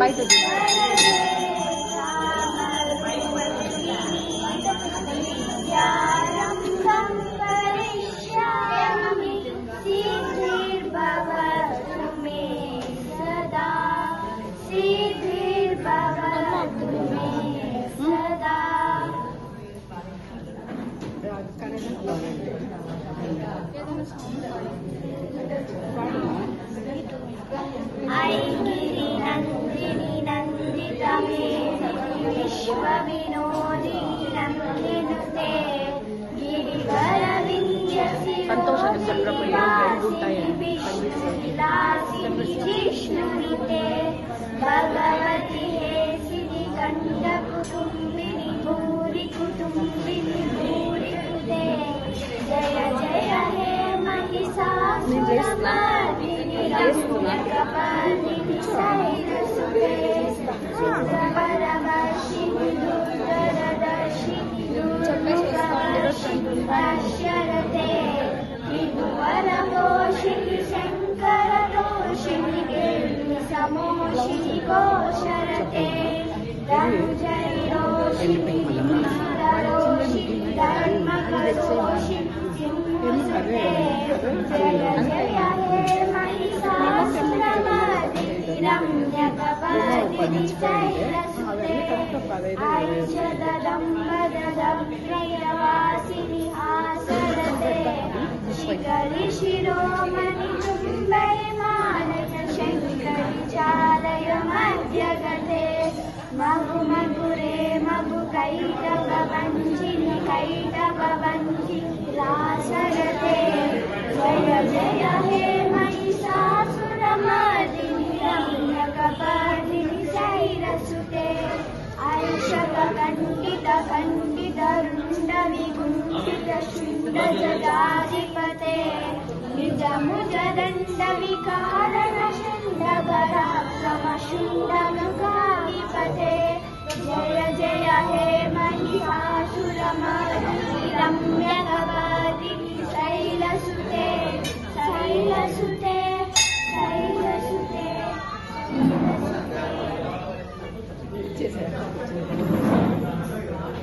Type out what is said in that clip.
బయట ऐगिरि नन्दिनि नन्दितमे विश्वविनोदिनि नन्दिनुते गिरिवरविन्ध्यसि विष्णुविलासिनि जिष्णुनिते भगवति हे सिद्धिकण्ठकुटुम्बिनि भूरि कुटुम्बिनि भूरि कृते जय जय हे महिषासुरमर्दिनि रम्यकपर्दिनि शैलसुते परवर्षिणि दुर्धरदर्शिनि दुर्मुखवर्षिणि भाष्यरते त्रिभुवनपोषिणि शङ्करतोषिणि कीर्तिसमोषिणि घोषरते धनुजैरोषिणि धरोषिणि धर्मकरोषिणि सिंहसुते जय जय हे महिषासुरमर्दिनि रम्यकपर्दिनि शैलसुते ऐषदम्बरदप्रियवासिनि आसरते शिखरि शिरोमणि चुम्बयमानस शङ्करि चालय मध्यगते मगु मगुरे मगु कैटभवञ्चिनि कैटभवञ्चिनि लासरते जय जय हे महिषासुरमर्दिनि रम्यकपर्दिनि शैलसुते ऐषककण्डितकण्डितरुण्डविकुण्ठितशुण्डजटाधिपते निजमुजदण्डविकारणशुण्डपराक्रमशुण्डमुखाधिपते जय जय हे महिषासुरमर्दिनि रम्यकपर्दिनि